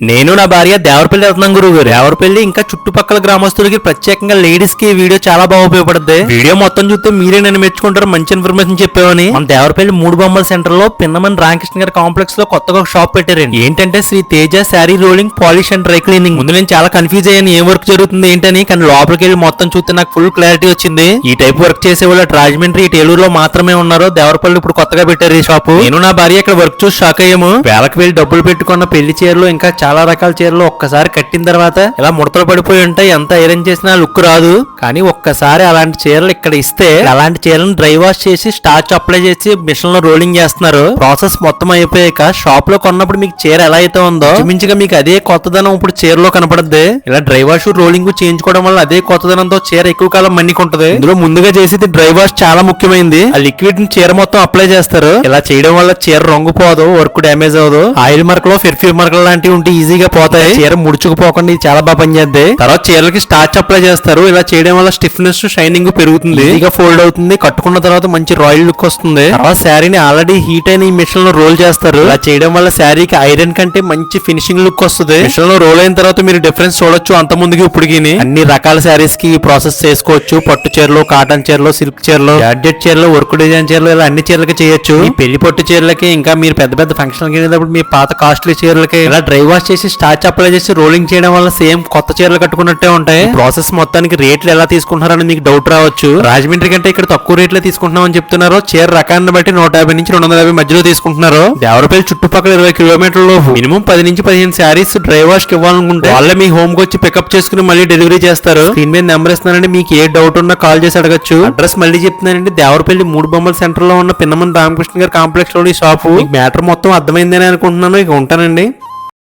నేను నా భార్య దేవరపల్లి వెళ్తున్నాం గురువు గారు. దేవరపల్లి ఇంకా చుట్టుపక్కల గ్రామస్తులకి ప్రత్యేకంగా లేడీస్ కి వీడియో చాలా బాగా ఉపయోగపడుతుంది. వీడియో మొత్తం చూస్తే మీరే నన్ను మెచ్చుకుంటారు, మంచి ఇన్ఫర్మేషన్ చెప్పేవని. మన దేవరపల్లి మూడు బొమ్మల సెంటర్ లో పిన్నమన్ రామకృష్ణ గారి కాంప్లెక్స్ లో కొత్తగా ఒక షాప్ పెట్టారండి. ఏంటంటే Sri Teja sari rolling polish and dry cleaning. ముందు నేను చాలా కన్ఫ్యూజ్ అయ్యాను ఏం వర్క్ జరుగుతుంది ఏంటని, కానీ లోపలికి వెళ్ళి మొత్తం చూస్తే నాకు ఫుల్ క్లారిటీ వచ్చింది. ఈ టైప్ వర్క్ చేసే వాళ్ళు రాజమండ్రి ఏలూరులో మాత్రమే ఉన్నారు. దేవరపల్లి ఇప్పుడు కొత్తగా పెట్టారు ఈ షాపు. నేను నా భార్య ఇక్కడ వర్క్ చూసి షాక్ అయ్యాము. వేలకు వెళ్ళి డబ్బులు పెట్టుకున్న పెళ్లి చీరలు ఇంకా చాలా రకాల చీరలు ఒక్కసారి కట్టిన తర్వాత ఇలా ముడతలు పడిపోయి ఉంటాయి. ఎంత ఐరన్ చేసినా లుక్ రాదు. కానీ ఒక్కసారి అలాంటి చీరలు ఇక్కడ ఇస్తే అలాంటి చీరలను డ్రై వాష్ చేసి స్టార్చ్ అప్లై చేసి మిషన్ లో రోలింగ్ చేస్తున్నారు. ప్రాసెస్ మొత్తం అయిపోయాక షాప్ లో కొన్నప్పుడు మీకు చీర ఎలా అయితే ఉందో మించిగా మీకు అదే కొత్తదనం ఇప్పుడు చీరలో కనపడద్ది. ఇలా డ్రై వాష్ రోలింగ్ చేయించుకోవడం వల్ల అదే కొత్తదనంతో చీర ఎక్కువ కాలం మన్నికుంటది. ఇందులో ముందుగా చేసేది డ్రై వాష్ చాలా ముఖ్యమైనది. ఆ లిక్విడ్ ని చీర మొత్తం అప్లై చేస్తారు. ఇలా చేయడం వల్ల చీర రంగు పోదు, వర్క్ డ్యామేజ్ అవ్వదు. ఆయిల్ మార్కులు పెర్ఫ్యూమ్ మార్కులు లాంటివి ఉంటే ఈజీగా పోతాయి. చీర ముడుచుకుపోకుండా ఇది చాలా బాగా పనిచేద్ది. తర్వాత చీరలకి స్టార్చ్ అప్లై చేస్తారు. ఇలా చేయడం వల్ల స్టిఫ్నెస్ షైనింగ్ పెరుగుతుంది, ఈజీగా ఫోల్డ్ అవుతుంది. కట్టుకున్న తర్వాత మంచి రాయల్ లుక్ వస్తుంది. తర్వాత శారీని ఆల్రెడీ హీట్ అయిన ఈ మిషన్ లో రోల్ చేస్తారు. ఇలా చేయడం వల్ల శారీకి ఐరన్ కంటే మంచి ఫినిషింగ్ లుక్ వస్తుంది. మిషన్ లో రోల్ అయిన తర్వాత మీరు డిఫరెన్స్ చూడొచ్చు అంత ముందుకి ఇప్పటికి. అన్ని రకాల శారీస్ కి ప్రాసెస్ చేసుకోవచ్చు. పట్టు చీరలు, కాటన్ చీరలు, సిల్క్ చీరలు, జార్జెట్ చీరలు, వర్క్ డిజైన్ చీరలు, ఇలా అన్ని చీరలకి చేయొచ్చు. ఈ పెళ్లి పట్టు చీరలకి ఇంకా మీరు పెద్ద పెద్ద ఫంక్షన్ కి వెళ్ళినప్పుడు మీ పాత కాస్ట్లీ చీరలకి ఇలా డ్రై వాష్ చేసి స్టార్చ్ అప్లై చేసి రోలింగ్ చేయడం వల్ల సేమ్ కొత్త చీరలు కట్టుకున్నట్టే ఉంటాయి. ప్రాసెస్ మొత్తానికి రేట్లు ఎలా తీసుకుంటున్నారని మీకు డౌట్ రావచ్చు. రాజమండ్రి కంటే ఇక్కడ తక్కువ రేట్లే తీసుకుంటున్నాం అని చెప్తున్నారు. చీర రకాన్ని బట్టి 150 నుంచి 250 మధ్యలో తీసుకుంటున్నారు. దేవరపల్లి చుట్టుపక్కల 20 కిలోమీటర్ల మినిమం 10 నుంచి 15 శారీస్ డ్రై వాష్ కి ఇవ్వాలనుకుంటే వాళ్ళే మీ హోమ్ కి వచ్చి పికప్ చేసుకుని మళ్ళీ డెలివరీ చేస్తారు. స్క్రీన్ మీద నెంబర్ ఇస్తున్నానండి, మీకు ఏ డౌట్ ఉన్నా కాల్ చేసి అడగచ్చు. అడ్రస్ మళ్ళీ చెప్తున్నానండి, దేవరపల్లి మూడు బొమ్మల సెంటర్ లో ఉన్న పిన్నమన్ రామకృష్ణ గారి కాంప్లెక్స్ లో ఈ షాపు. మ్యాటర్ మొత్తం అర్థమైందని అనుకుంటున్నాను. ఇక ఉంటానండి.